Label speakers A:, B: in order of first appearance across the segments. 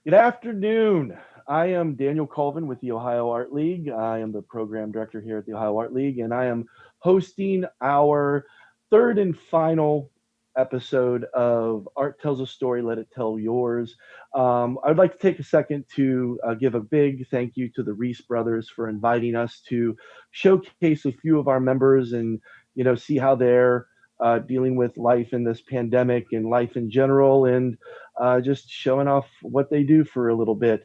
A: Good afternoon. I am Daniel Colvin with the Ohio Art League. I am the program director here at the Ohio Art League, and I am hosting our third and final episode of Art Tells a Story, Let It Tell Yours. I'd like to take a second to give a big thank you to the Reese brothers for inviting us to showcase a few of our members and, see how they're dealing with life in this pandemic and life in general, and just showing off what they do for a little bit.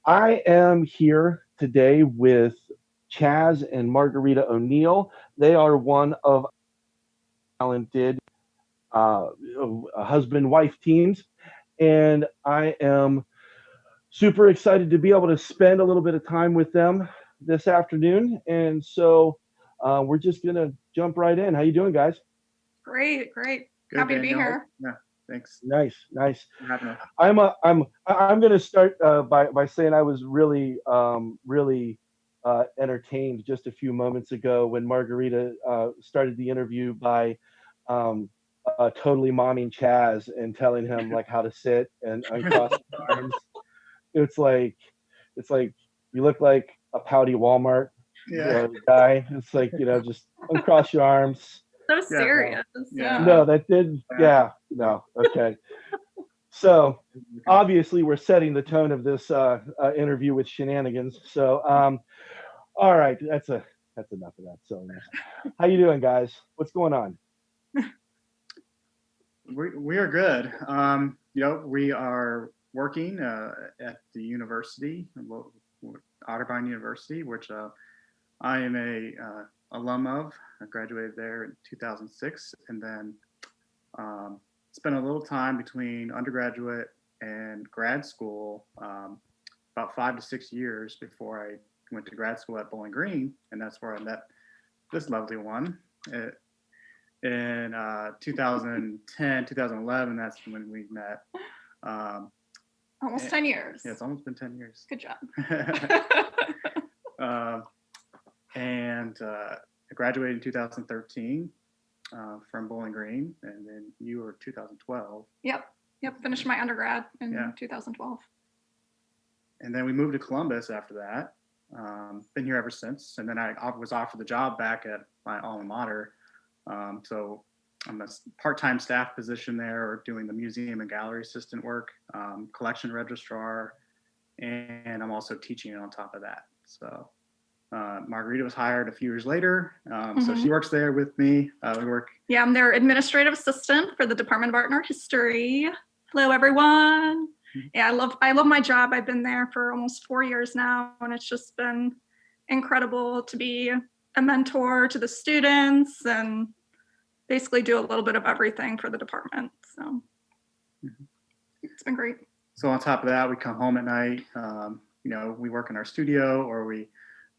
A: I am here today with Chaz and Margarita O'Neill. They are one of talented uh, husband-wife teams, and I am super excited to be able to spend a little bit of time with them this afternoon. And so we're just gonna jump right in. How you doing, guys?
B: Great.
C: Good,
B: Happy to be
C: Daniel.
B: here.
C: Yeah, thanks.
A: Nice.
C: Having
A: I'm going to start by saying I was really entertained just a few moments ago when Margarita started the interview by totally momming Chaz and telling him like how to sit and uncross his arms. It's like you look like a pouty Walmart guy. It's like just uncross your arms.
B: So serious.
C: Yeah.
A: No, that didn't. Yeah, no. Okay. So obviously we're setting the tone of this interview with shenanigans. So all right, that's enough of that silliness. How you doing, guys? What's going on?
C: we are good. We are working at the university, Otterbein University, which I am a alum of. I graduated there in 2006, and then spent a little time between undergraduate and grad school, about 5 to 6 years before I went to grad school at Bowling Green, and that's where I met this lovely one. In 2010, 2011, that's when we met.
B: Almost 10 years.
C: Yeah, it's almost been 10 years.
B: Good job.
C: And I graduated in 2013 from Bowling Green, and then you were 2012.
B: Yep. Finished my undergrad in 2012.
C: And then we moved to Columbus after that. Been here ever since. And then I was offered the job back at my alma mater. So I'm a part-time staff position there, doing the museum and gallery assistant work, collection registrar, and I'm also teaching on top of that. So Margarita was hired a few years later, so she works there with me. We work.
B: Yeah, I'm their administrative assistant for the Department of Art and Art History. Hello, everyone. Yeah, I love my job. I've been there for almost 4 years now, and it's just been incredible to be a mentor to the students and basically do a little bit of everything for the department. So it's been great.
C: So on top of that, we come home at night. We work in our studio, or we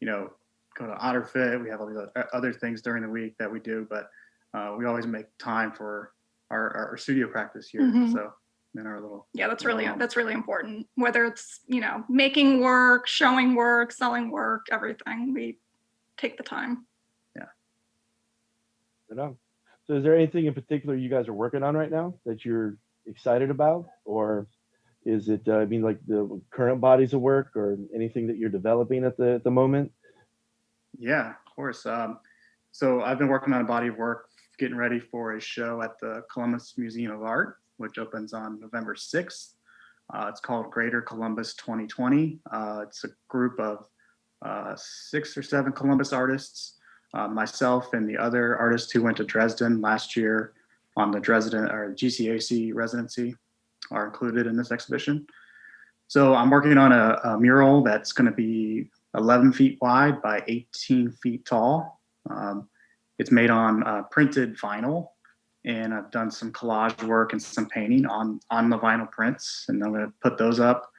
C: go to OtterFit. We have all these other things during the week that we do, but we always make time for our studio practice here. So in our little
B: that's really important. Whether it's making work, showing work, selling work, everything, we take the time.
A: So is there anything in particular you guys are working on right now that you're excited about, or is it like the current bodies of work or anything that you're developing at the moment?
C: Yeah, of course. So I've been working on a body of work, getting ready for a show at the Columbus Museum of Art, which opens on November 6th. It's called Greater Columbus 2020. It's a group of 6 or 7 Columbus artists, myself and the other artists who went to Dresden last year on the Dresden or GCAC residency are included in this exhibition. So I'm working on a mural that's going to be 11 feet wide by 18 feet tall. It's made on printed vinyl, and I've done some collage work and some painting on the vinyl prints, and I'm going to put those up.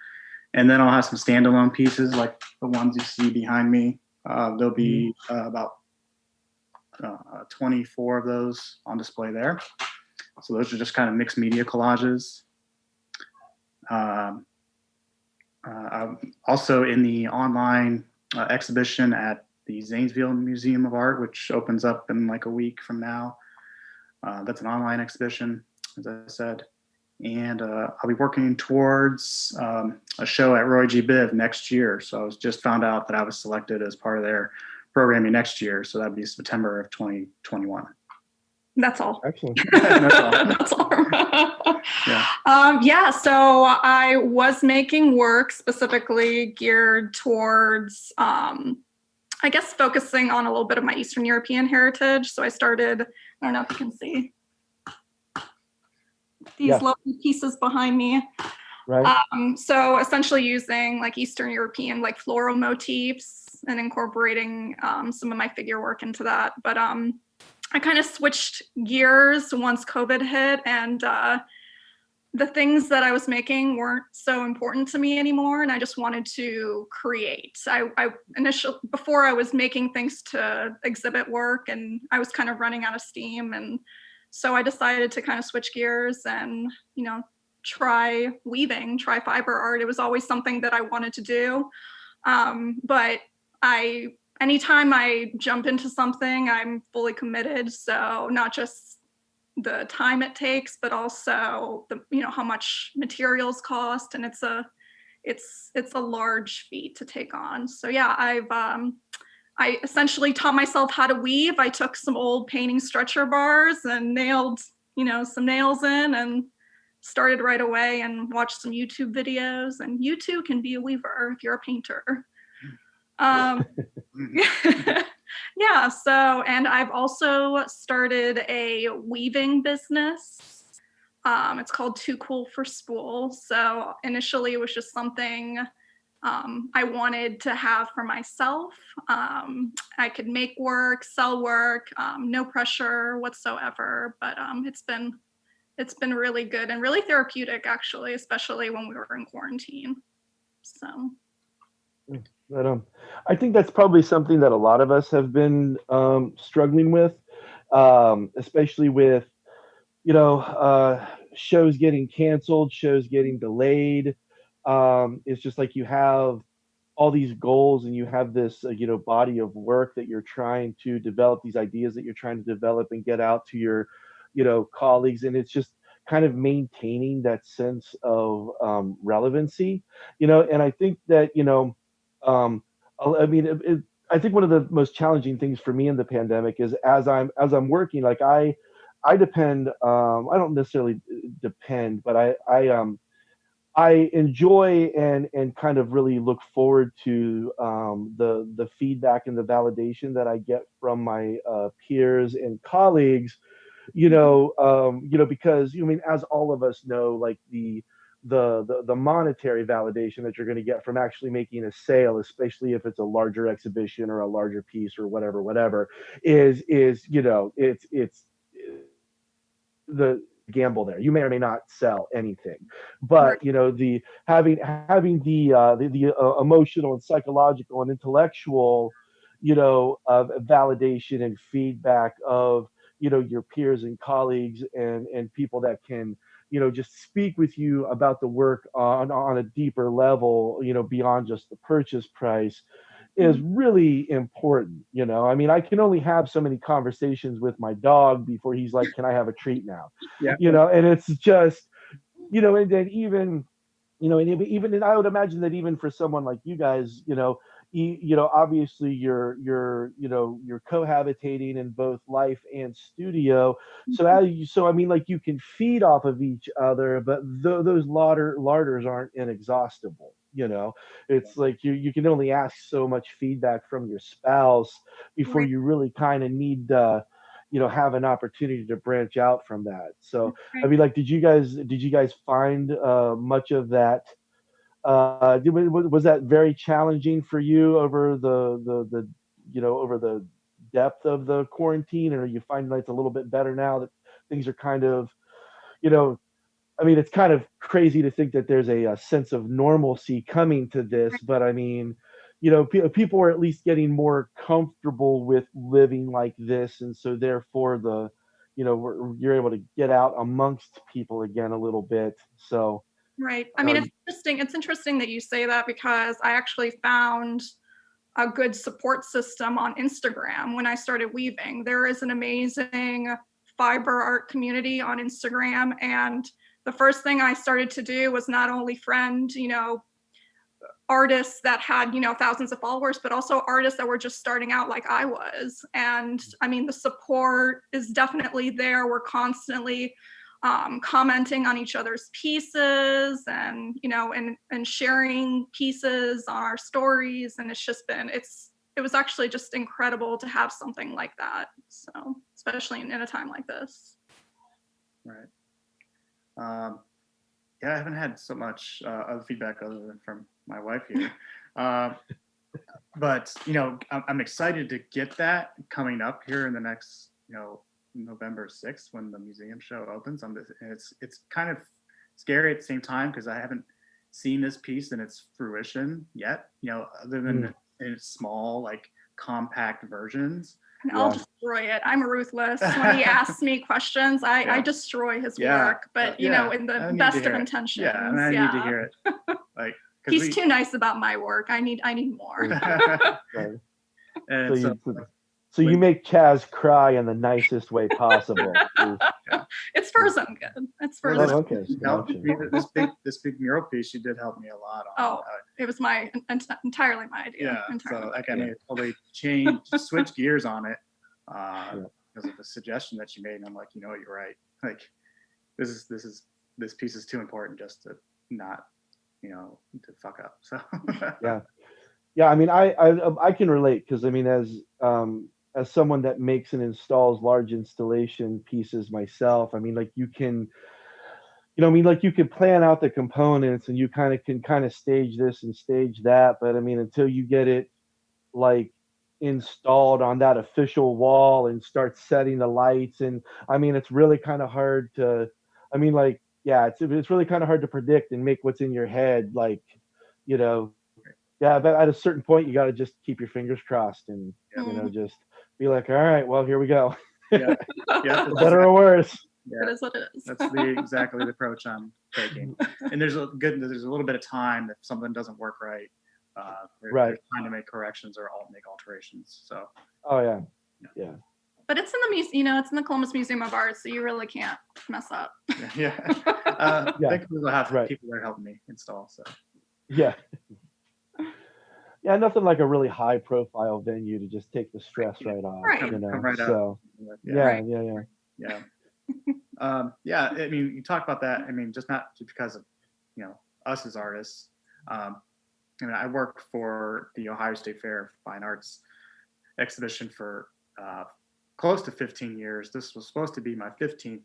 C: And then I'll have some standalone pieces like the ones you see behind me. There'll be about 24 of those on display there. So those are just kind of mixed media collages. Also in the online exhibition at the Zanesville Museum of Art, which opens up in like a week from now. That's an online exhibition, as I said. And I'll be working towards a show at Roy G. Biv next year. So I was just found out that I was selected as part of their programming next year. So that'd be September of 2021.
B: That's all.
A: Excellent.
C: That's all.
B: That's all.
C: Yeah.
B: So I was making work specifically geared towards, I guess, focusing on a little bit of my Eastern European heritage. So I started, I don't know if you can see these lovely pieces behind me.
A: Right.
B: So essentially using like Eastern European like floral motifs and incorporating some of my figure work into that. But I kind of switched gears once COVID hit, and the things that I was making weren't so important to me anymore, and I just wanted to create. I initially, before I was making things to exhibit work, and I was kind of running out of steam, and so I decided to kind of switch gears and, you know, try weaving, try fiber art. It was always something that I wanted to do, but anytime I jump into something, I'm fully committed. So not just the time it takes, but also the, you know, how much materials cost, and it's a large feat to take on. So yeah, I essentially taught myself how to weave. I took some old painting stretcher bars and nailed, you know, some nails in, and started right away and watched some YouTube videos. And you too can be a weaver if you're a painter. Yeah, so, and I've also started a weaving business. It's called Too Cool for Spool. So initially it was just something I wanted to have for myself. I could make work, sell work, no pressure whatsoever, but it's been really good and really therapeutic, actually, especially when we were in quarantine. So.
A: But I think that's probably something that a lot of us have been struggling with, especially with, you know, shows getting canceled, shows getting delayed. It's just like you have all these goals and you have this, you know, body of work that you're trying to develop, these ideas that you're trying to develop and get out to your, you know, colleagues. And it's just kind of maintaining that sense of relevancy, you know. And I think that, you know, I mean, I think one of the most challenging things for me in the pandemic is as I'm working, like I depend, I don't necessarily depend, but I enjoy and kind of really look forward to the feedback and the validation that I get from my peers and colleagues, you know, because, I mean, as all of us know, like the monetary validation that you're going to get from actually making a sale, especially if it's a larger exhibition or a larger piece or whatever, is you know, it's the gamble there. You may or may not sell anything, but you know, the having the emotional and psychological and intellectual, you know, validation and feedback of, you know, your peers and colleagues and people that can, you know, just speak with you about the work on a deeper level, you know, beyond just the purchase price, is really important. You know, I mean, I can only have so many conversations with my dog before he's like, can I have a treat now?
C: Yeah.
A: You know, and it's just, you know, and then even, you know, and even, and I would imagine that even for someone like you guys, you know, you know, obviously you're, you know, you're cohabitating in both life and studio. So I mean, like, you can feed off of each other, but those larders aren't inexhaustible. You know, it's like you can only ask so much feedback from your spouse before
B: Right.
A: you really kind of need you know, have an opportunity to branch out from that. So I mean, like, did you guys find much of that? Was that very challenging for you over the you know, over the depth of the quarantine, or are you finding like it's a little bit better now that things are kind of, you know, I mean, it's kind of crazy to think that there's a sense of normalcy coming to this, but I mean, you know, people are at least getting more comfortable with living like this, and so therefore the, you know, you're able to get out amongst people again a little bit. So,
B: Right. I mean, it's interesting. It's interesting that you say that, because I actually found a good support system on Instagram when I started weaving. There is an amazing fiber art community on Instagram, and the first thing I started to do was not only friend, artists that had, thousands of followers, but also artists that were just starting out like I was. And I mean, the support is definitely there. We're constantly commenting on each other's pieces and, and sharing pieces on our stories. And it's just been, it was actually just incredible to have something like that. So, especially in a time like this.
C: Right. Yeah, I haven't had so much other feedback other than from my wife here. But, I'm excited to get that coming up here in the next, November 6th when the museum show opens. It's kind of scary at the same time because I haven't seen this piece in its fruition yet, other than in its small, like compact versions.
B: And I'll destroy it. I'm ruthless. When he asks me questions, I destroy his work, but in the best of intentions.
C: Yeah, and I need to hear it. Like
B: he's too nice about my work. I need more.
C: And
A: so you make Chaz cry in the nicest way possible.
B: It's for his own good. It's for his own good.
C: This big mural piece, she did help me a lot on.
B: It was entirely my idea.
C: Yeah, so I can totally switch gears on it because of the suggestion that you made, and I'm like, you're right. Like, this piece is too important just to not, to fuck up. So
A: yeah. I mean, I can relate because I mean, as someone that makes and installs large installation pieces myself, I mean, like you can plan out the components and you can stage this and stage that. But I mean, until you get it like installed on that official wall and start setting the lights, and I mean, it's really kind of hard to, I mean, like, it's really kind of hard to predict and make what's in your head, like, but at a certain point, you got to just keep your fingers crossed and, just be like, all right, well, here we go.
C: Yeah.
A: Better or worse.
B: Yeah. It is what it is.
C: That's exactly the approach I'm taking. And there's a little bit of time if something doesn't work right. They're trying to make corrections or make alterations. So.
A: Oh yeah.
B: But it's in the museum, it's in the Columbus Museum of Art, so you really can't mess up.
C: Yeah. Thankfully, we'll have people that are helping me install. So.
A: Yeah. Yeah, nothing like a really high-profile venue to just take the stress right off.
B: Right.
C: Come right
A: so,
C: out.
A: Yeah.
C: I mean, you talk about that. I mean, just not because of us as artists. I mean, I work for the Ohio State Fair Fine Arts exhibition for close to 15 years. This was supposed to be my 15th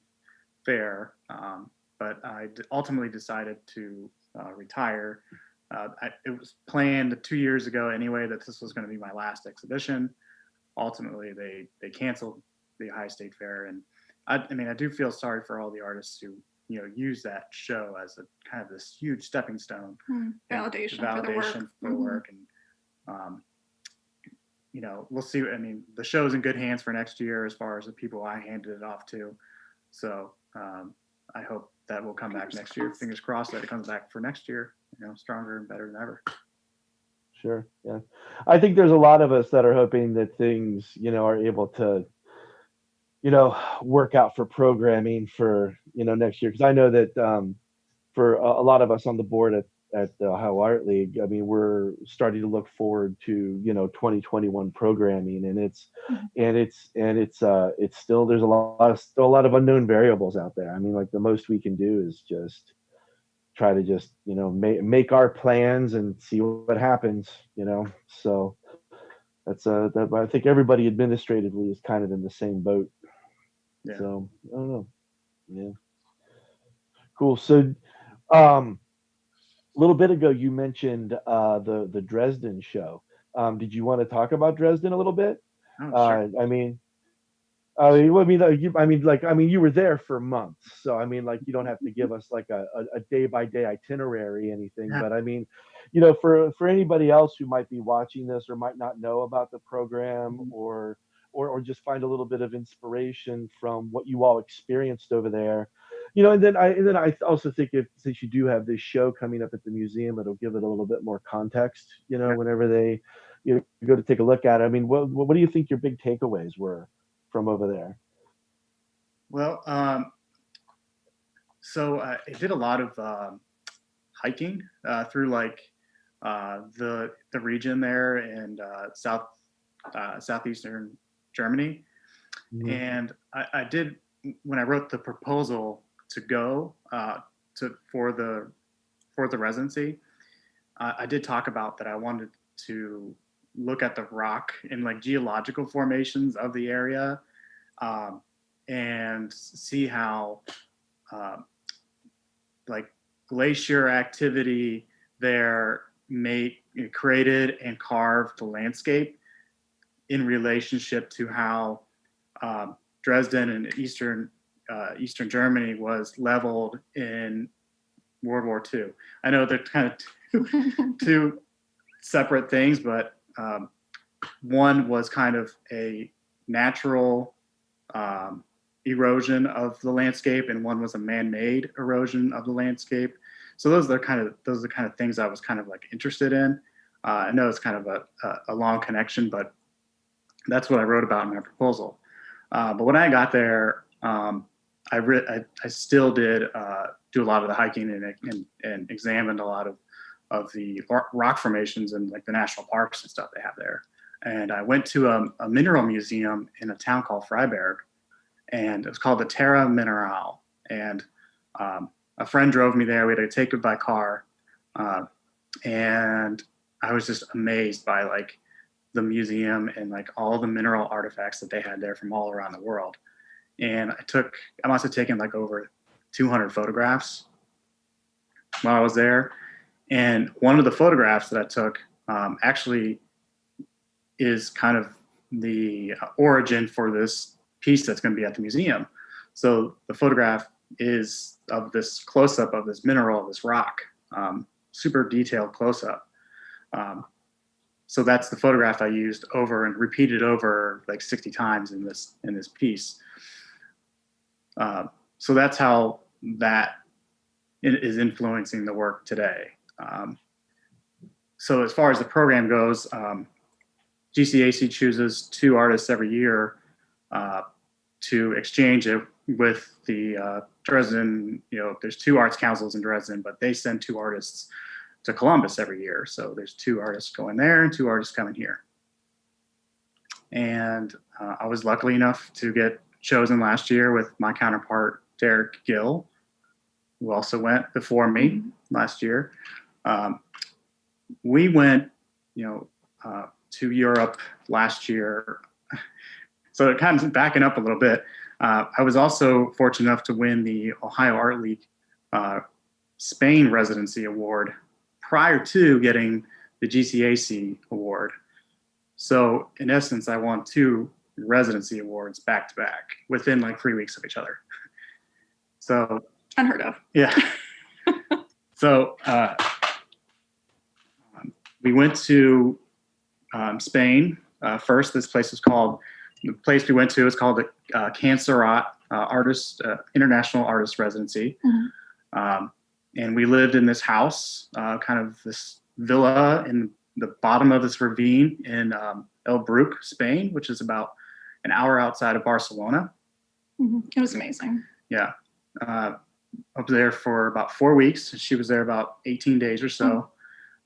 C: fair, but I ultimately decided to retire. It was planned 2 years ago anyway that this was going to be my last exhibition. Ultimately, they canceled the Ohio State Fair, and I do feel sorry for all the artists who use that show as a kind of this huge stepping stone,
B: validation
C: for the work, and we'll see. I mean, the show's in good hands for next year as far as the people I handed it off to. So I hope that will come back next year. Fingers crossed that it comes back for next year, stronger and better than ever.
A: Sure. Yeah. I think there's a lot of us that are hoping that things, are able to, work out for programming for, next year. Because I know that for a lot of us on the board at the Ohio Art League, I mean, we're starting to look forward to, 2021 programming, and it's still, there's still a lot of unknown variables out there. I mean, like the most we can do is just try to make our plans and see what happens, so that's that I think everybody administratively is kind of in the same boat.
C: Yeah.
A: So I don't know. Yeah. Cool. So a little bit ago you mentioned the Dresden show. Did you want to talk about Dresden a little bit?
C: Oh, sure.
A: You were there for months, so I mean, like, you don't have to give us like a day-by-day itinerary, anything.
C: Yeah.
A: But I mean, for anybody else who might be watching this or might not know about the program, or just find a little bit of inspiration from what you all experienced over there, and then I also think since you do have this show coming up at the museum, it'll give it a little bit more context, whenever they go to take a look at it. I mean, what do you think your big takeaways were from over there?
C: Well, So I did a lot of hiking through like the region there in southeastern Germany, and I did when I wrote the proposal to go for the residency. I did talk about that I wanted to look at the rock and like geological formations of the area, and see how like glacier activity there created and carved the landscape in relationship to how Dresden and Eastern Germany was leveled in World War II. I know they're kind of two separate things, but one was kind of a natural erosion of the landscape, and one was a man-made erosion of the landscape. So those are the kind of things I was kind of like interested in. I know it's kind of a long connection, but that's what I wrote about in my proposal. But when I got there, I still did do a lot of the hiking and examined a lot of the rock formations and like the national parks and stuff they have there. And I went to a mineral museum in a town called Freiberg, and it was called the Terra Mineral. And a friend drove me there. We had to take it by car, and I was just amazed by like the museum and like all the mineral artifacts that they had there from all around the world. And I must have taken like over 200 photographs while I was there. And one of the photographs that I took actually is kind of the origin for this piece that's going to be at the museum. So the photograph is of this close-up of this mineral, this rock, super detailed close-up. So that's the photograph I used over and repeated over like 60 times in this piece. So that's how that is influencing the work today. So as far as the program goes, GCAC chooses 2 artists every year to exchange it with the Dresden. There's 2 arts councils in Dresden, but they send 2 artists to Columbus every year. So there's 2 artists going there and 2 artists coming here. And I was lucky enough to get chosen last year with my counterpart, Derek Gill, who also went before me last year. We went, to Europe last year. So it kind of backing up a little bit. I was also fortunate enough to win the Ohio Art League Spain Residency Award prior to getting the GCAC award. So in essence, I won 2 residency awards back to back within like 3 weeks of each other. So
B: unheard of.
C: Yeah. So we went to Spain first. The place we went to is called the Cancerat International Artist Residency. Mm-hmm. And we lived in this house, kind of this villa in the bottom of this ravine in El Bruc, Spain, which is about an hour outside of Barcelona.
B: Mm-hmm. It was amazing.
C: Yeah. Up there for about 4 weeks. She was there about 18 days or so.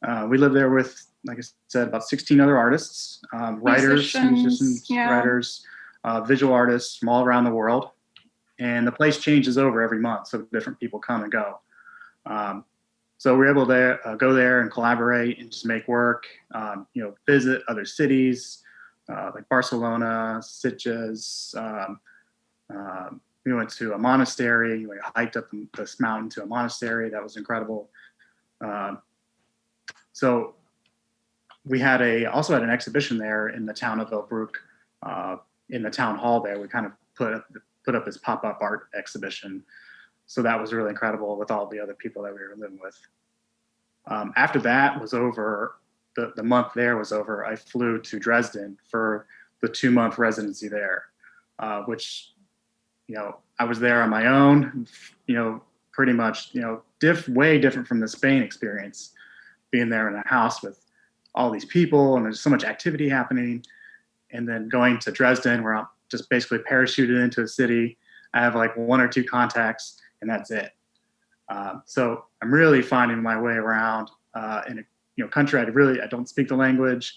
C: Mm-hmm. We lived there with, like I said, about 16 other artists, writers, musicians, yeah. Writers, visual artists from all around the world. And the place changes over every month, so different people come and go. So we're able to go there and collaborate and just make work, visit other cities like Barcelona, Sitges. We went to a monastery. We hiked up this mountain to a monastery. That was incredible. So we also had an exhibition there in the town of El Bruc, in the town hall there. We kind of put up this pop-up art exhibition. So that was really incredible with all the other people that we were living with. After that was over, the month there was over, I flew to Dresden for the 2-month residency there, which, I was there on my own, pretty much, way different from the Spain experience, being there in a house with all these people and there's so much activity happening. And then going to Dresden where I'm just basically parachuted into a city. I have like 1 or 2 contacts and that's it. So I'm really finding my way around in a country I don't speak the language.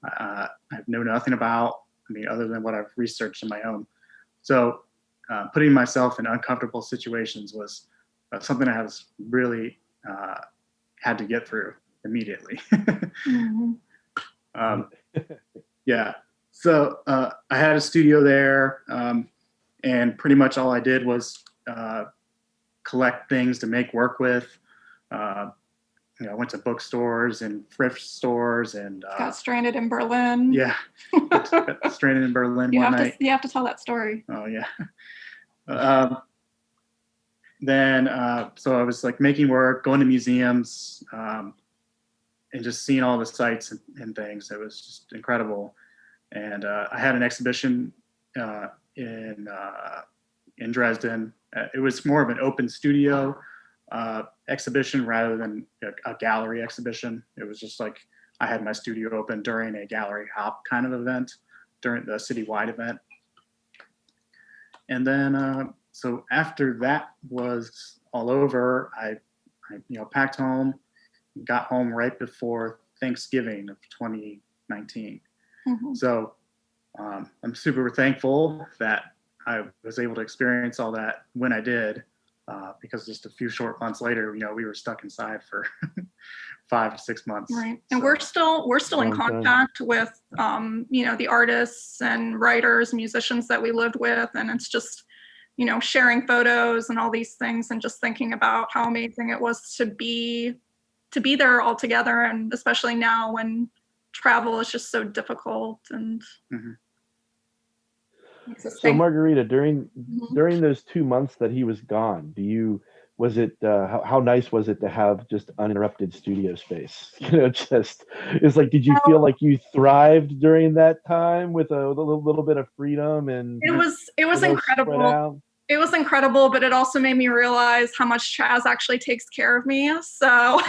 C: I know nothing about. I mean, other than what I've researched on my own. So putting myself in uncomfortable situations was something I was really had to get through immediately. Yeah. So I had a studio there, and pretty much all I did was collect things to make work with. I went to bookstores and thrift stores and
B: got stranded in Berlin.
C: Yeah, got stranded in Berlin one night.
B: You have to tell that story.
C: Oh yeah. Then so I was like making work, going to museums, and just seeing all the sights and things. It was just incredible. And I had an exhibition in Dresden. It was more of an open studio exhibition rather than a gallery exhibition. It was just like I had my studio open during a gallery hop kind of event, during the citywide event. And then, so after that was all over, I packed home, got home right before Thanksgiving of 2019. Mm-hmm. So I'm super thankful that I was able to experience all that when I did, because just a few short months later, we were stuck inside for 5 to 6 months.
B: Right, and so, we're still in contact with the artists and writers, musicians that we lived with, and it's just sharing photos and all these things, and just thinking about how amazing it was to be there all together, and especially now when travel is just so difficult. And
A: so Margarita, during those 2 months that he was gone, how nice was it to have just uninterrupted studio space? It's like, did you feel like you thrived during that time with a little bit of freedom? And
B: it was incredible. It was incredible, but it also made me realize how much Chaz actually takes care of me. So,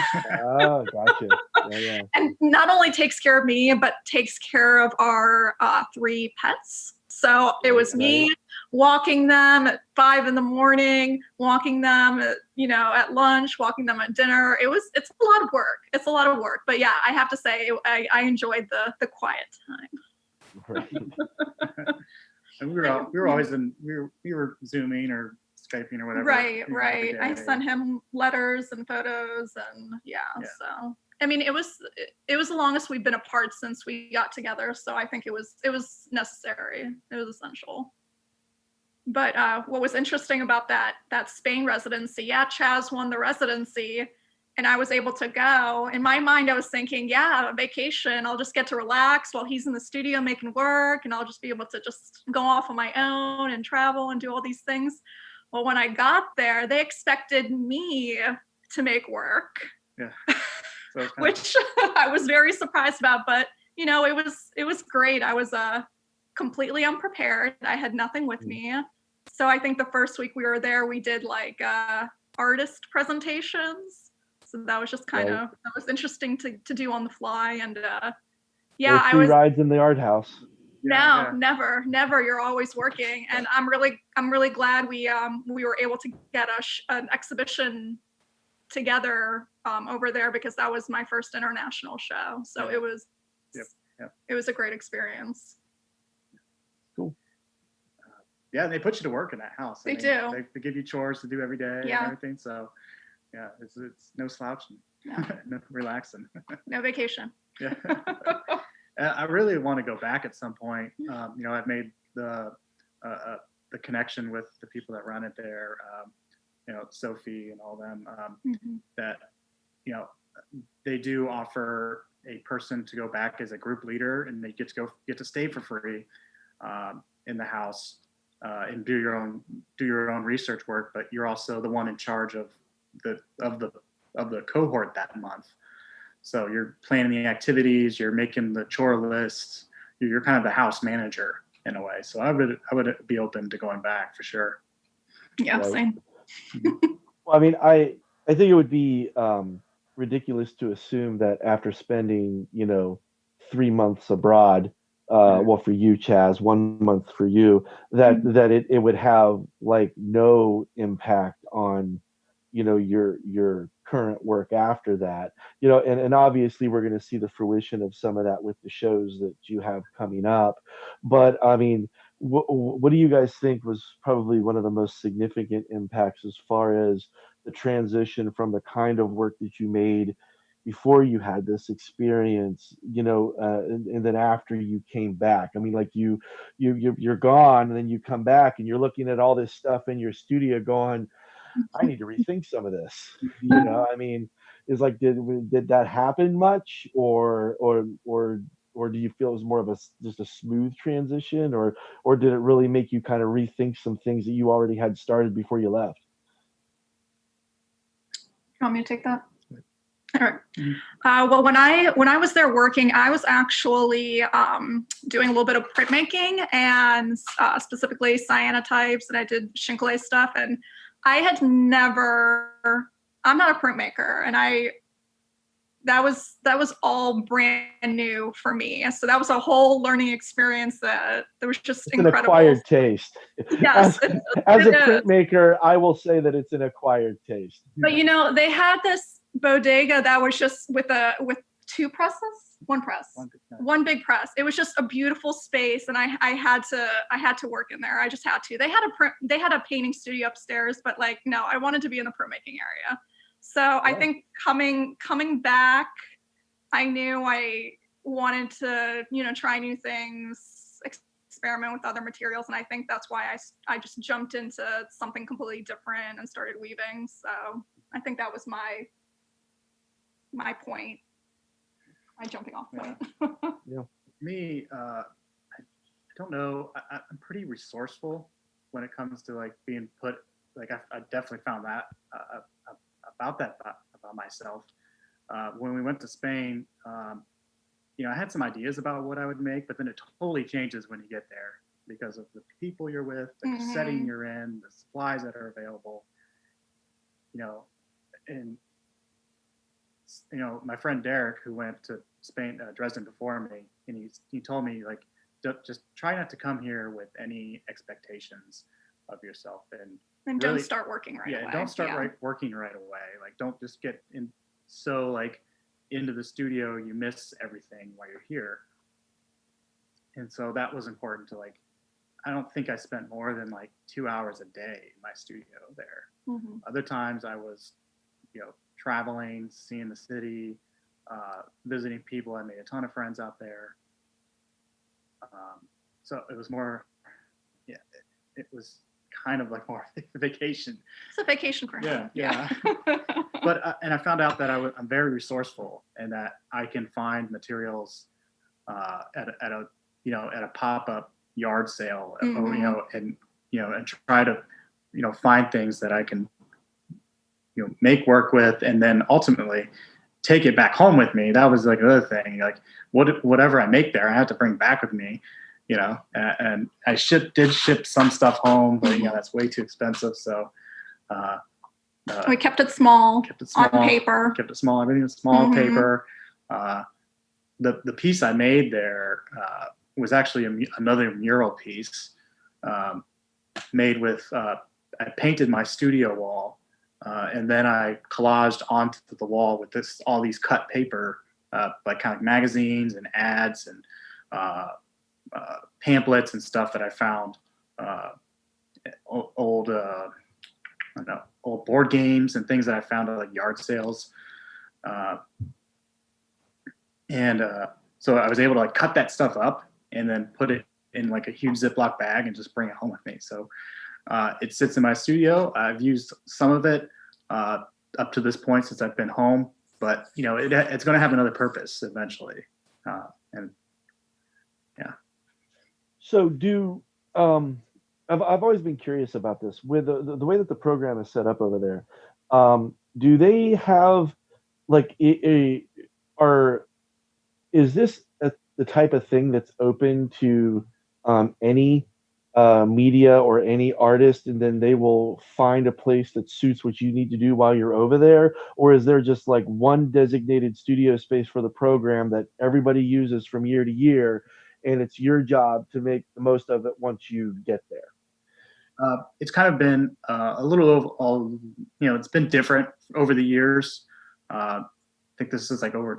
A: oh, gotcha. Yeah.
B: And not only takes care of me, but takes care of our 3 pets. So it was me walking them at 5 a.m, walking them at lunch, walking them at dinner. It's a lot of work. It's a lot of work. But yeah, I have to say I enjoyed the quiet time.
C: Right. And we were always we were Zooming or Skyping or whatever.
B: Right. I sent him letters and photos, and yeah. So I mean, it was the longest we've been apart since we got together. So I think it was necessary. It was essential. But what was interesting about that Spain residency? Yeah, Chaz won the residency, and I was able to go. In my mind, I was thinking, yeah, vacation. I'll just get to relax while he's in the studio making work, and I'll just be able to just go off on my own and travel and do all these things. Well, when I got there, they expected me to make work, which I was very surprised about. But it was great. I was completely unprepared. I had nothing with me. So I think the first week we were there, we did like artist presentations. So that was just that was interesting to do on the fly. And
A: I was rides in the art house.
B: No, never. You're always working. And I'm really glad we were able to get an exhibition together over there, because that was my first international show. So it was a great experience.
A: Cool.
C: Yeah, they put you to work in that house.
B: They do.
C: They give you chores to do every day and everything. So yeah, it's no slouching, no relaxing.
B: No vacation.
C: Yeah. I really want to go back at some point. I've made the connection with the people that run it there, Sophie and all them, that, they do offer a person to go back as a group leader, and they get to stay for free in the house and do your own research work, but you're also the one in charge of the cohort that month. So you're planning the activities, you're making the chore lists, you're kind of the house manager in a way. So I would be open to going back for sure.
B: Yeah, same.
A: Well, I mean, I think it would be ridiculous to assume that after spending 3 months abroad, well, for you, Chaz, 1 month for you, that it would have like no impact on your current work after that. And obviously we're going to see the fruition of some of that with the shows that you have coming up. But I mean, what do you guys think was probably one of the most significant impacts as far as the transition from the kind of work that you made before you had this experience, and then after you came back? I mean, like you're gone and then you come back and you're looking at all this stuff in your studio going, I need to rethink some of this. I mean, is like, did that happen much, or do you feel it was more of just a smooth transition, or did it really make you kind of rethink some things that you already had started before you left?
B: You want me to take that? All right. Well, when I was there working, I was actually doing a little bit of printmaking and specifically cyanotypes, and I did Shinkolay stuff. And I had never. I'm not a printmaker, and that was all brand new for me. So that was a whole learning experience that was just
A: it's
B: incredible.
A: An acquired taste.
B: Yes,
A: as a printmaker, I will say that it's an acquired taste.
B: But they had this bodega that was just with two presses, one big press. It was just a beautiful space, and I had to work in there. I just had to. They had a painting studio upstairs, but no, I wanted to be in the printmaking area. So yeah. I think coming back, I knew I wanted to try new things, experiment with other materials, and I think that's why I just jumped into something completely different and started weaving. So I think that was my point, my jumping off point.
A: Yeah.
C: Me, I don't know. I'm pretty resourceful when it comes to being put. I definitely found that about myself. When we went to Spain, I had some ideas about what I would make, but then it totally changes when you get there because of the people you're with, the setting you're in, the supplies that are available. And my friend Derek, who went to Spain, Dresden before me, and he told me just try not to come here with any expectations of yourself, and
B: really, don't start working right away.
C: Don't start working right away. Don't just get in so into the studio you miss everything while you're here. And so that was important to I don't think I spent more than 2 hours a day in my studio there. Mm-hmm. Other times I was traveling, seeing the city, visiting people. I made a ton of friends out there. So it was more, it was kind of more a vacation.
B: It's a vacation for him.
C: Yeah. But and I found out that I'm very resourceful, and that I can find materials at a pop-up yard sale, and try to find things that I can make work with, and then ultimately take it back home with me. That was another thing. Whatever I make there, I have to bring back with me. And I did ship some stuff home, but that's way too expensive. So
B: we kept it small, on paper.
C: Kept it small. Everything was small paper. The piece I made there was actually another mural piece made with. I painted my studio wall, and then I collaged onto the wall with all these cut paper, kind of magazines and ads and. Pamphlets and stuff that I found, old board games and things that I found at yard sales, and so I was able to cut that stuff up and then put it in a huge Ziploc bag and just bring it home with me. So it sits in my studio. I've used some of it up to this point since I've been home, but it's going to have another purpose eventually, and yeah.
A: So I've always been curious about this with the way that the program is set up over there. Do they have is this the type of thing that's open to any media or any artist, and then they will find a place that suits what you need to do while you're over there? Or is there just one designated studio space for the program that everybody uses from year to year, and it's your job to make the most of it once you get there?
C: It's kind of been a little it's been different over the years. I think this is like over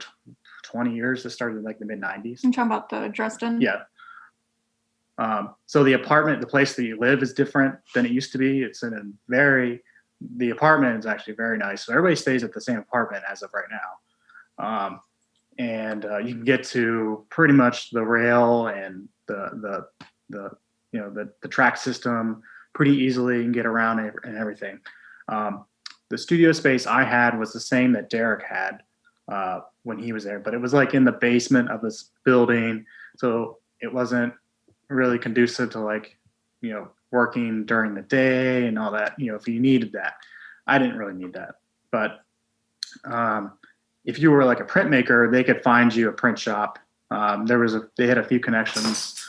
C: 20 years. It started in like the mid 90s.
B: I'm talking about the Dresden.
C: Yeah. So the apartment, the place that you live is different than it used to be. It's in the apartment is actually very nice. So everybody stays at the same apartment as of right now. And you can get to pretty much the rail and the track system pretty easily. You can get around and everything. The studio space I had was the same that Derek had when he was there, but it was like in the basement of this building. So it wasn't really conducive to like, working during the day and all that, if you needed that. I didn't really need that. But if you were like a printmaker, they could find you a print shop. They had a few connections.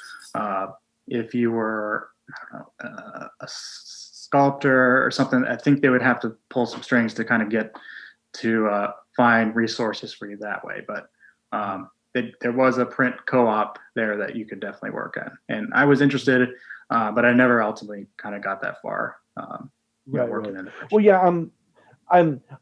C: If you were, I don't know, a sculptor or something, I think they would have to pull some strings to kind of get to find resources for you that way. But there was a print co-op there that you could definitely work at. And I was interested, but I never ultimately kind of got that far working in the print shop.
A: Well, yeah,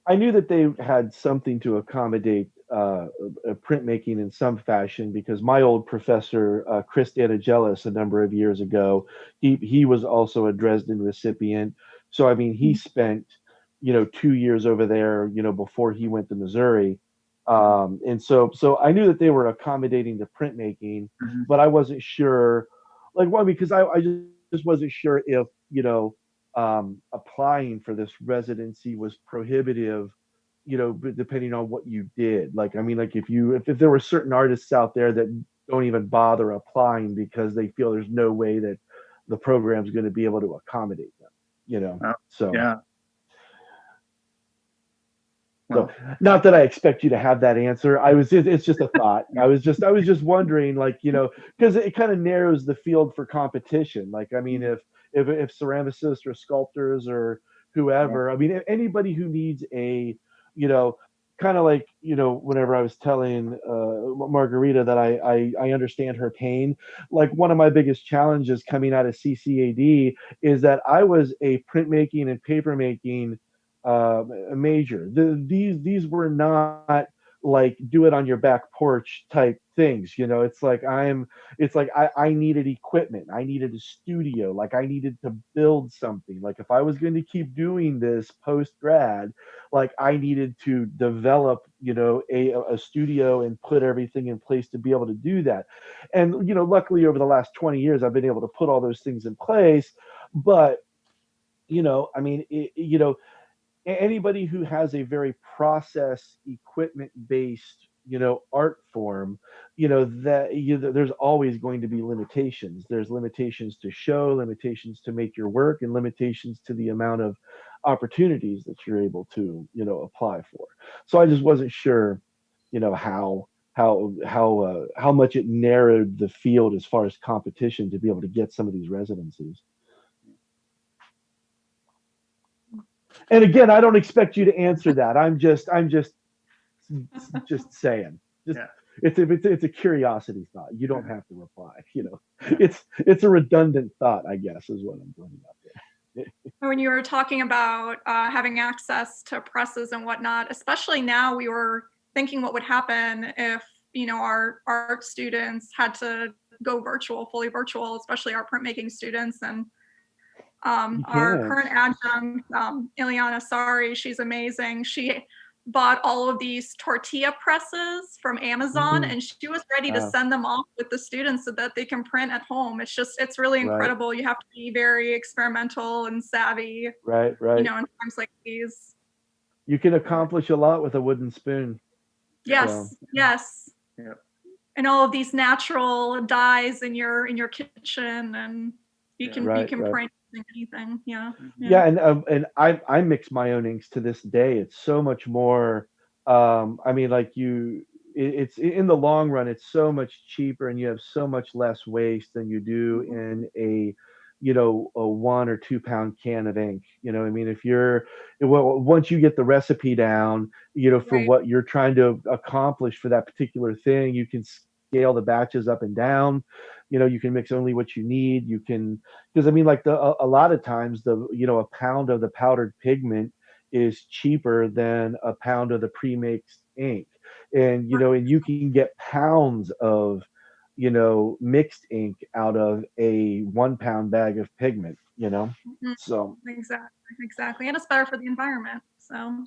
A: I knew that they had something to accommodate printmaking in some fashion, because my old professor, Chris Danagelis, a number of years ago, he was also a Dresden recipient. So, I mean, he spent, 2 years over there, before he went to Missouri. And so I knew that they were accommodating the printmaking, but I wasn't sure, because I just wasn't sure if, applying for this residency was prohibitive, depending on what you did. If there were certain artists out there that don't even bother applying because they feel there's no way that the program's going to be able to accommodate them, so.
C: Yeah.
A: So, not that I expect you to have that answer. It's just a thought. I was just wondering, because it kind of narrows the field for competition. If ceramicists or sculptors or whoever, anybody who needs a, kind of whenever I was telling Margarita that I understand her pain. Like, one of my biggest challenges coming out of CCAD is that I was a printmaking and papermaking major. These were not like do it on your back porch type things. I needed equipment. I needed a studio. I needed to build something. If I was going to keep doing this post grad, I needed to develop, a studio and put everything in place to be able to do that. And, luckily over the last 20 years, I've been able to put all those things in place. But, anybody who has a very process equipment based art form, there's always going to be limitations. There's limitations to show, limitations to make your work, and limitations to the amount of opportunities that you're able to apply for. So I just wasn't sure how much it narrowed the field as far as competition to be able to get some of these residencies. And again, I don't expect you to answer that. I'm just saying. It's a curiosity thought. You don't have to reply. It's a redundant thought, I guess, is what I'm bringing up there.
B: When you were talking about having access to presses and whatnot, especially now, we were thinking what would happen if our art students had to go fully virtual, especially our printmaking students. And our current adjunct, Ileana Sari, she's amazing. She bought all of these tortilla presses from Amazon, and she was ready to send them off with the students so that they can print at home. It's really incredible. You have to be very experimental and savvy,
A: right.
B: in times like these.
A: You can accomplish a lot with a wooden spoon.
B: Yes.
C: Yeah.
B: And all of these natural dyes in your kitchen, and you can print anything.
A: And I mix my own inks to this day. It's so much more it's in the long run, it's so much cheaper, and you have so much less waste than you do in a 1 or 2 pound can of ink. Once you get the recipe down, for what you're trying to accomplish for that particular thing, you can scale the batches up and down. You can mix only what you need. You can, because a lot of times a pound of the powdered pigment is cheaper than a pound of the pre-mixed ink. And and you can get pounds of mixed ink out of a 1 pound bag of pigment.
B: Mhm.
A: So
B: Exactly, and it's better for the environment. So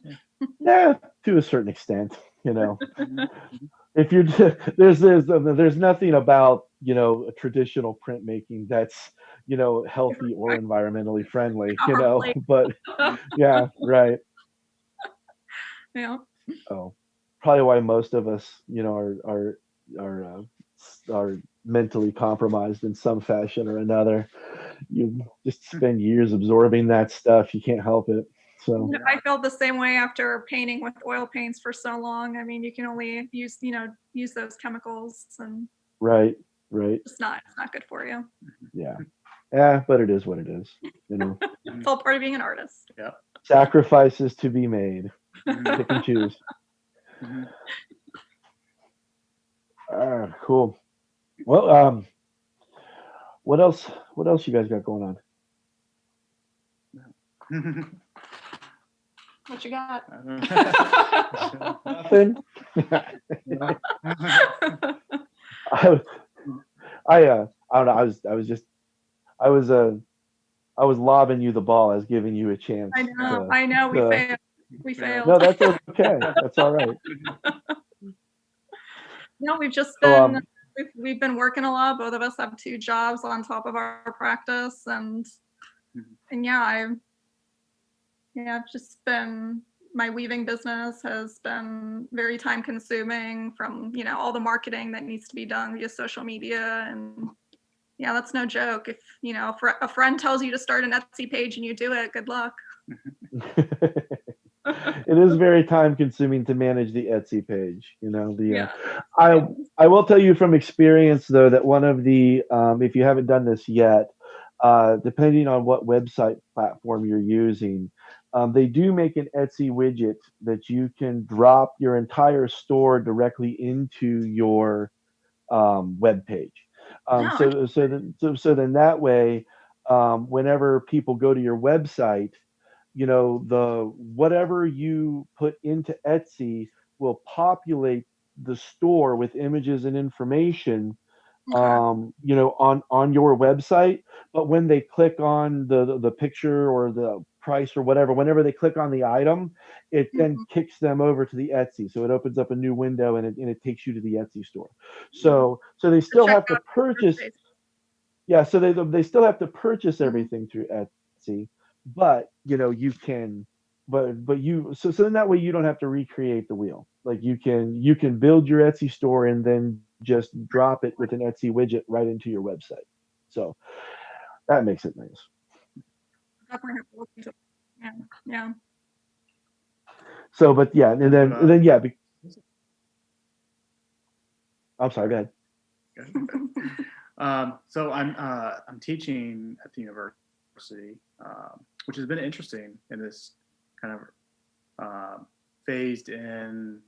A: yeah, to a certain extent.
C: Mhm.
A: If you're there's nothing about a traditional printmaking that's healthy or environmentally friendly.
B: Probably.
A: But yeah, right.
B: Yeah.
A: Oh, probably why most of us are mentally compromised in some fashion or another. You just spend years absorbing that stuff, you can't help it. So
B: I felt the same way after painting with oil paints for so long. I mean, you can only use those chemicals, and
A: right,
B: it's not good for you.
A: yeah, yeah, but it is what it is.
B: It's all part of being an artist.
C: Yeah.
A: Sacrifices to be made.
C: Mhm.
A: Pick and choose.
C: Mhm.
A: Cool. Well, what else? What else you guys got going on?
B: What you got?
A: Nothing. I, I don't know. I was lobbing you the ball. I was giving you a chance.
B: I know. We failed. We failed.
A: No, that's okay. That's all right.
B: No, we've just
A: So,
B: been we've been working a lot. Both of us have 2 jobs on top of our practice, and yeah, I've just been, my weaving business has been very time consuming, from all the marketing that needs to be done via social media, and yeah, that's no joke. If a friend tells you to start an Etsy page and you do it, good luck.
A: it is very time consuming to manage the Etsy page.
B: Yeah.
A: I will tell you from experience though that one of the if you haven't done this yet, depending on what website platform you're using, they do make an Etsy widget that you can drop your entire store directly into your web page. So then that way, whenever people go to your website, the whatever you put into Etsy will populate the store with images and information on your website. But when they click on the picture or the price or whatever, whenever they click on the item, it then kicks them over to the Etsy. So it opens up a new window and it takes you to the Etsy store. So they still have to purchase. Yeah, so they still have to purchase everything through Etsy, but you can, but you so then that way you don't have to recreate the wheel. Like you can build your Etsy store and then just drop it with an Etsy widget right into your website. So that makes it nice.
B: Definitely have to look into it. Yeah.
A: So, but yeah, and then yeah. I'm sorry. Go ahead.
C: So I'm teaching at the university, which has been interesting in this kind of phased in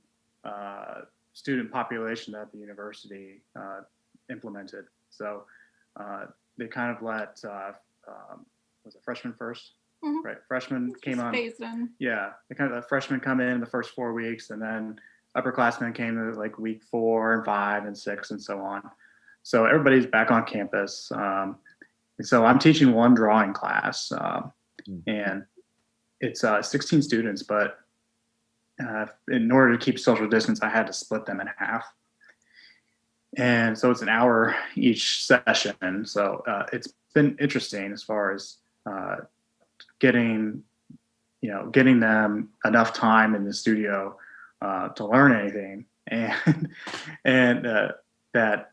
C: student population that the university implemented. So they kind of let was it freshmen first?
B: Mm-hmm.
C: Right, freshmen came on.
B: Phased in.
C: Yeah, they kind of let freshmen come in the first 4 weeks, and then upperclassmen came to like week 4 and 5 and 6 and so on. So everybody's back on campus. And so I'm teaching one drawing class, and it's 16 students, but in order to keep social distance, I had to split them in half. And so it's an hour each session. So it's been interesting as far as getting them enough time in the studio to learn anything, and that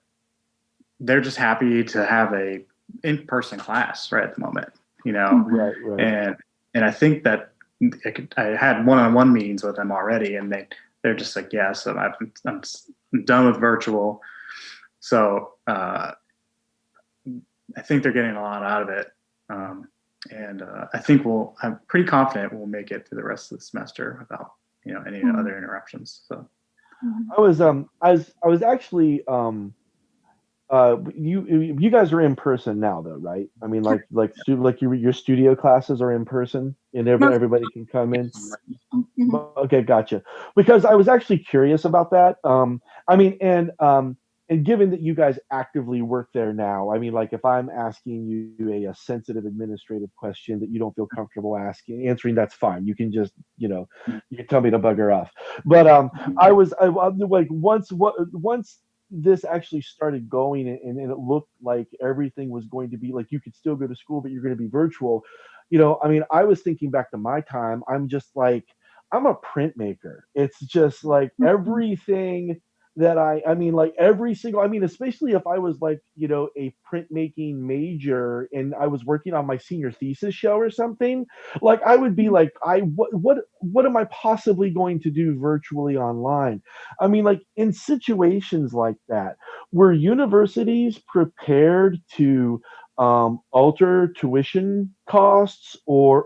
C: they're just happy to have a in-person class right at the moment,
A: Right.
C: And I think that I had one-on-one meetings with them already, and they're just like, yeah, so I'm done with virtual. So I think they're getting a lot out of it. And I think I'm pretty confident we'll make it through the rest of the semester without, any other interruptions. So
A: I was actually you guys are in person now though, right? I mean, your studio classes are in person, and
B: Most,
A: everybody can come in.
B: mhm.
A: Okay, gotcha. Because I was actually curious about that. I mean, and given that you guys actively work there now, I mean, like if I'm asking you a sensitive administrative question that you don't feel comfortable answering, that's fine. You can just, you can tell me to bugger off. But I like once this actually started going and it looked like everything was going to be like you could still go to school, but you're going to be virtual. I mean, I was thinking back to my time. I'm just like I'm a printmaker. It's just like everything that I mean, like every single, I mean, especially if I was like, a printmaking major and I was working on my senior thesis show or something, like I would be like, what am I possibly going to do virtually online? I mean, like in situations like that, were universities prepared to alter tuition costs or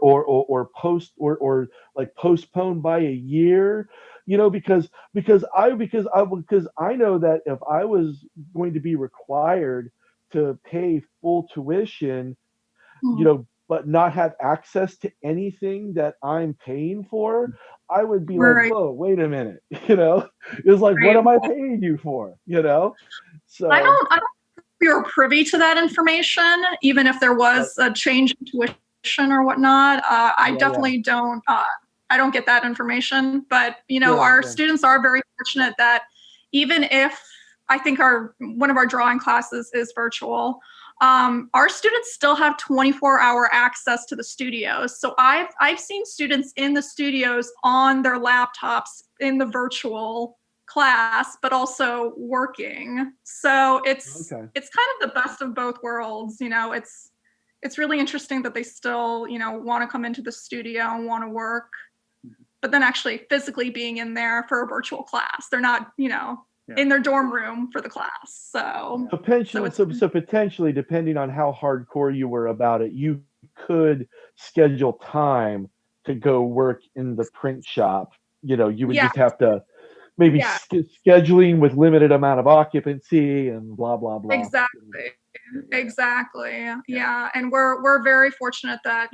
A: post or like postponed by a year, because I know that if I was going to be required to pay full tuition, but not have access to anything that I'm paying for, I would be like,
B: Right,
A: whoa, wait a minute. It's like, what
B: right.
A: am I paying you for?
B: I
A: So
B: don't know if we were privy to that information, even if there
A: right,
B: was a change in tuition or whatnot. I
A: yeah,
B: definitely don't. I don't get that information, but
A: yeah,
B: our
A: yeah,
B: students are very fortunate that even if I think our one of our drawing classes is virtual, our students still have 24-hour access to the studios. So I've seen students in the studios on their laptops in the virtual class, but also working. So
A: okay.
B: it's kind of the best of both worlds. It's really interesting that they still want to come into the studio and want to work, but then actually physically being in there for a virtual class. They're not
C: Yeah.
B: in their dorm room for the class. So
A: Potentially,
B: it's
A: so potentially, depending on how hardcore you were about it, you could schedule time to go work in the print shop. You would
B: yeah,
A: just have to maybe
B: yeah,
A: scheduling with limited amount of occupancy and blah blah blah.
B: exactly.
C: Yeah.
B: Exactly.
C: Yeah.
B: Yeah. And we're very fortunate that,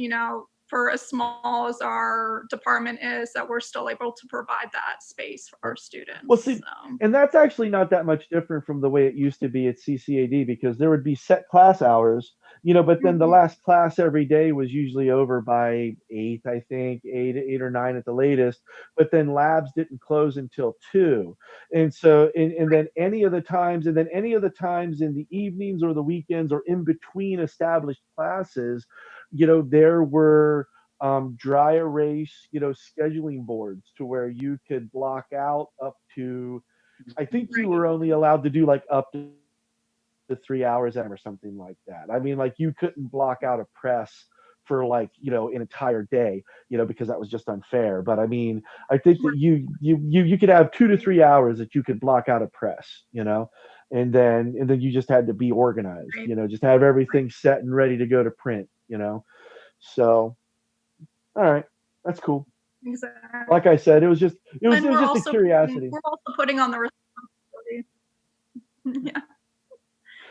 B: for as small as our department is, that we're still able to provide that space for our
A: Well,
B: students.
A: see,
B: So
A: and that's actually not that much different from the way it used to be at CCAD because there would be set class hours, but then the
B: mhm,
A: last class every day was usually over by 8, I think, 8 or 9 at the latest. But then labs didn't close until 2. And so, and then any of the times in the evenings or the weekends or in between established classes, there were dry erase, scheduling boards to where you could block out up to, I think you
B: right.
A: were only allowed to do like up to 3 hours or something like that. I mean, like you couldn't block out a press for like, an entire day, because that was just unfair. But I mean, I think that you could have 2 to 3 hours that you could block out a press, and then you just had to be organized,
B: Right.
A: just have
B: Right.
A: everything set and ready to go to print, So all right, that's cool.
B: Exactly.
A: Like I said, it was
B: And
A: just a curiosity.
B: we're also putting on the responsibility. Yeah.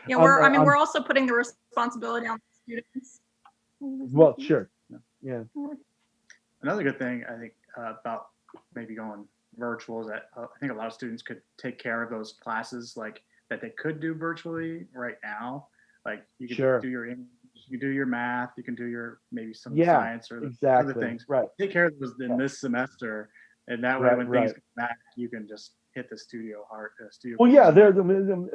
B: Yeah.
A: On
B: We're
A: on
B: also putting the responsibility on the students.
A: well, sure, yeah,
C: Another good thing I think about maybe going virtual is that I think a lot of students could take care of those classes like that they could do virtually right now. Like you could do
A: sure,
C: your English, you can do your math, you can do your maybe some of the
A: yeah,
C: science or the other
A: exactly,
C: things.
A: right,
C: Take care of those in
A: yeah,
C: this semester, and that way
A: right,
C: when things
A: right.
C: come back, you can just hit the studio hard, studio
A: Well,
C: classes
A: yeah,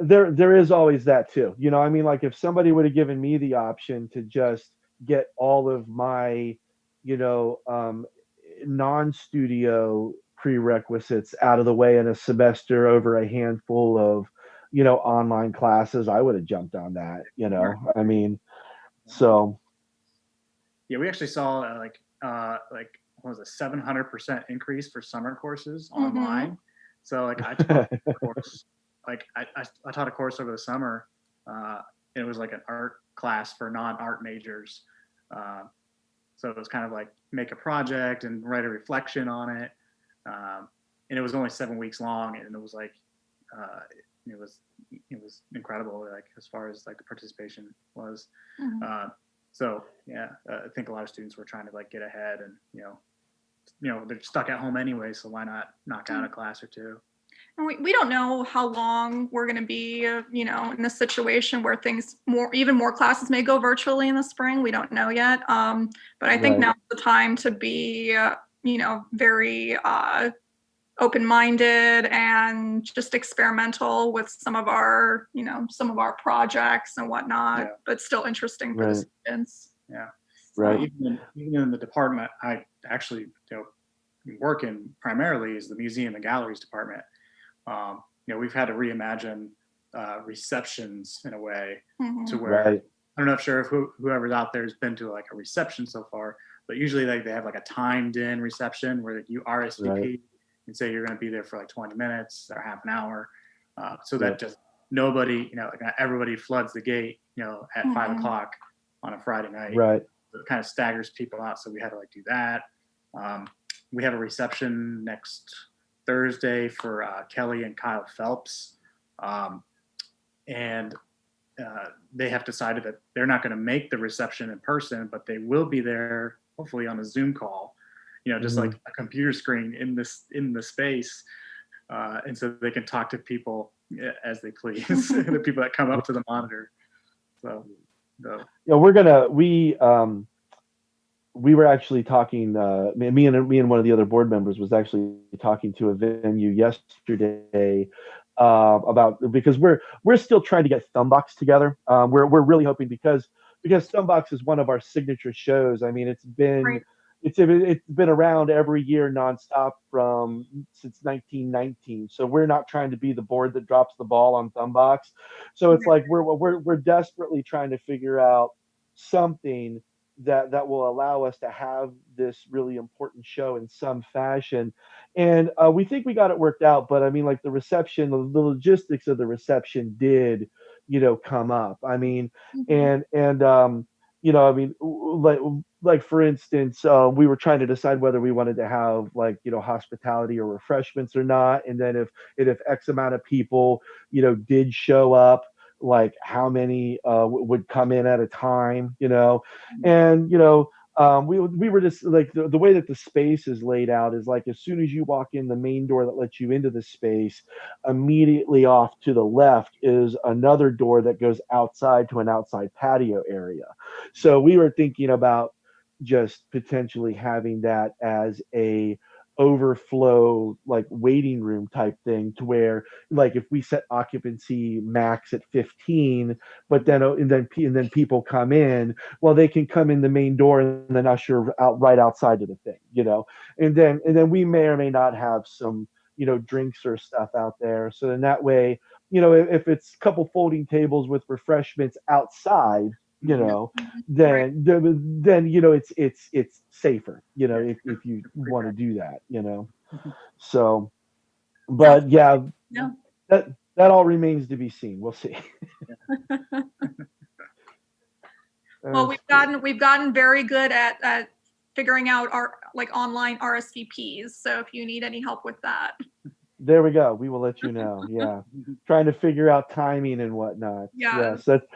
C: hard.
A: there is always that too. I mean, like if somebody would have given me the option to just get all of my, you know, um, non-studio prerequisites out of the way in a semester over a handful of, online classes, I would have jumped on that. I mean, so
C: Yeah, we actually saw like what was it, 700% increase for summer courses
B: Mm-hmm.
C: online. So like I taught a course, like I taught a course over the summer, and it was like an art class for non-art majors. Uh, so it was kind of like make a project and write a reflection on it, and it was only 7 weeks long, and it was like it was incredible, like as far as like the participation was.
B: Mhm.
C: So yeah, I think a lot of students were trying to like get ahead, and they're stuck at home anyway, so why not knock out a class or two?
B: And we don't know how long we're going to be, in this situation where even more classes may go virtually in the spring. We don't know yet. But I think
A: Right.
B: now's the time to be, very open-minded and just experimental with some of our projects and whatnot,
C: Yeah.
B: but still interesting for the
A: Right.
B: students.
C: Yeah.
A: Right.
C: Even in the department, I actually work in primarily is the museum and galleries department. We've had to reimagine receptions in a way to where
A: Right.
C: I don't know if whoever's out there has been to like a reception so far, but usually like they have like a timed in reception where you RSVP
A: Right.
C: and say you're going to be there for like 20 minutes or half an hour, so
A: Yep.
C: that just nobody, like not everybody floods the gate, at 5 o'clock on a Friday night.
A: Right.
C: So it kind of staggers people out. So we had to like do that. We have a reception next Thursday for Kelly and Kyle Phelps. And they have decided that they're not going to make the reception in person, but they will be there hopefully on a Zoom call, just like a computer screen in the space. And so they can talk to people as they please, the people that come up to the monitor. So,
A: we were actually talking, me and one of the other board members was actually talking to a venue yesterday about, because we're still trying to get Thumbbox together. We're really hoping because Thumbbox is one of our signature shows. I mean, it's been around every year nonstop since 1919. So we're not trying to be the board that drops the ball on Thumbbox. So it's like we're desperately trying to figure out something that will allow us to have this really important show in some fashion. And we think we got it worked out, but I mean, like the logistics of the reception did, come up. I mean, and I mean, like for instance, we were trying to decide whether we wanted to have like, hospitality or refreshments or not. And then if X amount of people, did show up, like how many would come in at a time, and we were just like the way that the space is laid out is like as soon as you walk in the main door that lets you into the space, immediately off to the left is another door that goes outside to an outside patio area. So we were thinking about just potentially having that as a overflow like waiting room type thing, to where like if we set occupancy max at 15, but then people come in, well, they can come in the main door and then usher out right outside of the thing, and then we may or may not have some drinks or stuff out there. So then that way, if it's a couple folding tables with refreshments outside, then it's safer, if you want to do that, So, but yeah, that all remains to be seen. We'll see.
B: Well, we've gotten very good at figuring out our like online RSVPs. So if you need any help with that,
A: there we go. We will let you know. Yeah, trying to figure out timing and whatnot.
B: Yeah.
A: Yes, that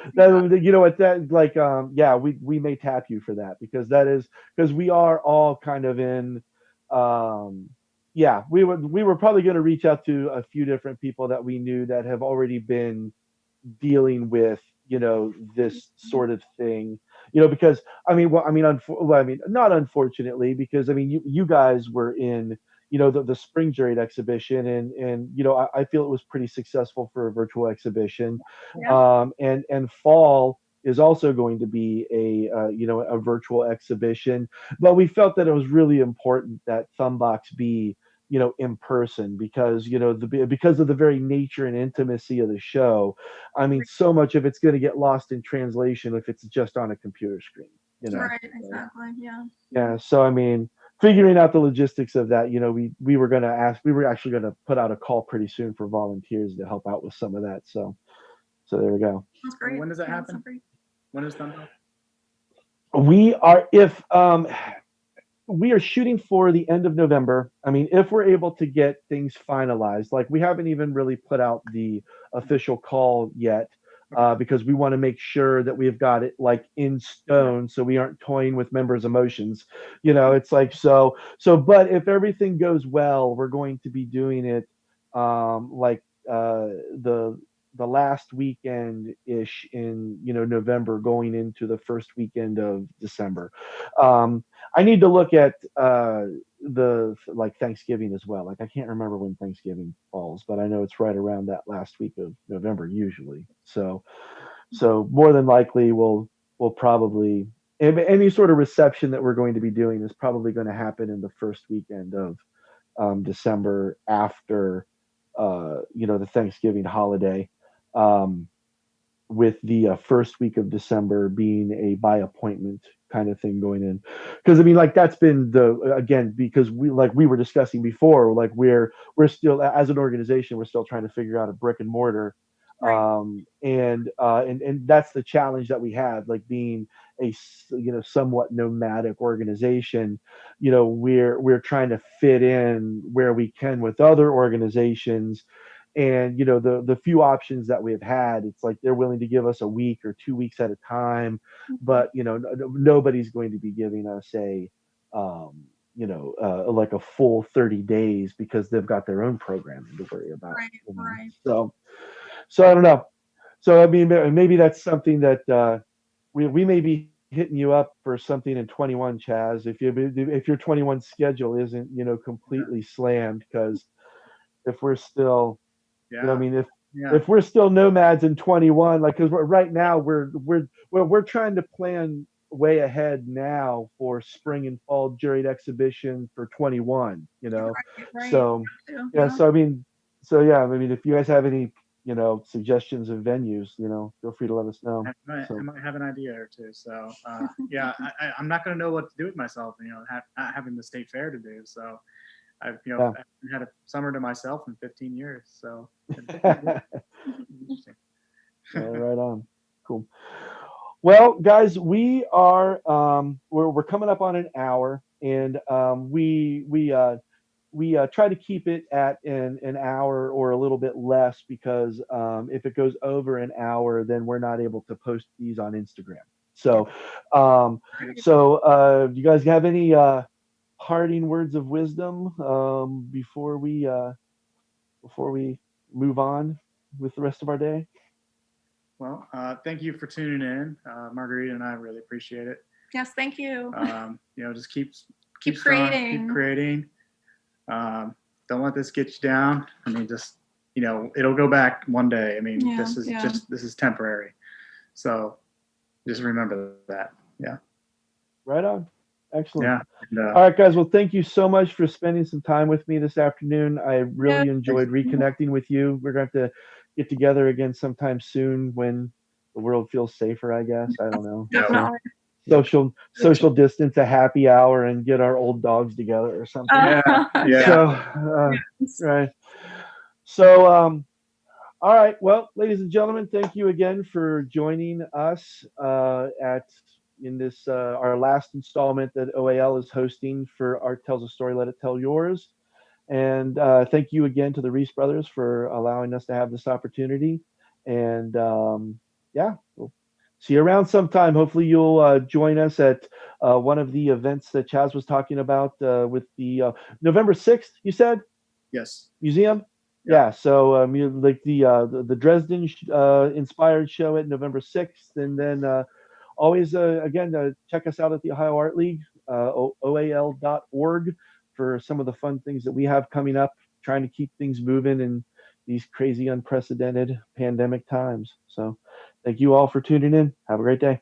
A: we may tap you for that, because we are all kind of in. We were probably going to reach out to a few different people that we knew that have already been dealing with this sort of thing, because not unfortunately, because I mean you guys were in the spring Juried exhibition, and I feel it was pretty successful for a virtual exhibition. And fall is also going to be a virtual exhibition, but we felt that it was really important that Thumbbox be in person, because because of the very nature and intimacy of the show. I mean, so much of it's going to get lost in translation if it's just on a computer screen.
B: Right, exactly.
A: Yeah. So I mean, figuring out the logistics of that, we were actually going to put out a call pretty soon for volunteers to help out with some of that. So there we go.
B: That's great.
C: When does that happen? When is Thumbbox?
A: We are, if we are shooting for the end of November. I mean, if we're able to get things finalized, like we haven't even really put out the official call yet, because we want to make sure that we've got it like in stone, so we aren't toying with members' emotions. It's like so. But if everything goes well, we're going to be doing it like the last weekend ish in November, going into the first weekend of December. I need to look at the like Thanksgiving as well. Like I can't remember when Thanksgiving falls, but I know it's right around that last week of November usually. So more than likely we'll probably any sort of reception that we're going to be doing is probably going to happen in the first weekend of December, after the Thanksgiving holiday, with the first week of December being a by appointment kind of thing going in. Because I mean, like that's been because we were discussing before, like we're still, as an organization, we're still trying to figure out a brick and mortar.
B: Right.
A: And that's the challenge that we have, like being a somewhat nomadic organization. We're trying to fit in where we can with other organizations, and the few options that we've had, it's like they're willing to give us a week or 2 weeks at a time, but nobody's going to be giving us like a full 30 days, because they've got their own programming to worry about.
B: Right. Right.
A: So I don't know. So I mean, maybe that's something that we may be hitting you up for something in 21, Chaz, if your 21 schedule isn't completely slammed, because if we're still I mean, if we're still nomads in 21, like, because right now we're trying to plan way ahead now for spring and fall juried exhibition for 21.
B: Right.
A: So
B: Yeah.
A: So I mean, I mean, if you guys have any suggestions of venues, feel free to let us know.
C: I might have an idea or two. So I'm not going to know what to do with myself. Not having the state fair to do. So I've had a summer to myself in 15 years. So interesting.
A: Right on. Cool. Well, guys, we are we're coming up on an hour, and we try to keep it at an hour or a little bit less, because if it goes over an hour, then we're not able to post these on Instagram. So do you guys have any parting words of wisdom before we move on with the rest of our day?
C: Well, thank you for tuning in. Margarita and I really appreciate it.
B: Yes, thank you.
C: Just keep
B: creating.
C: Keep creating. Don't let this get you down. I mean, just it'll go back one day. I mean, this is temporary. So just remember that. Yeah.
A: Right on. Excellent.
C: Yeah.
A: All right, guys. Well, thank you so much for spending some time with me this afternoon. I really enjoyed reconnecting with you. We're going to have to get together again sometime soon when the world feels safer, I guess. I don't know. Social distance, a happy hour, and get our old dogs together or something. Right. So, all right. Well, ladies and gentlemen, thank you again for joining us in this our last installment that OAL is hosting for Art Tells a Story, Let It Tell Yours. And thank you again to the Reese brothers for allowing us to have this opportunity. And we'll see you around sometime. Hopefully you'll join us at one of the events that Chaz was talking about with the November 6th, you said?
C: Yes.
A: Museum? Yeah. So like the Dresden inspired show at November 6th. And then always, again, check us out at the Ohio Art League, oal.org, for some of the fun things that we have coming up, trying to keep things moving in these crazy, unprecedented pandemic times. So thank you all for tuning in. Have a great day.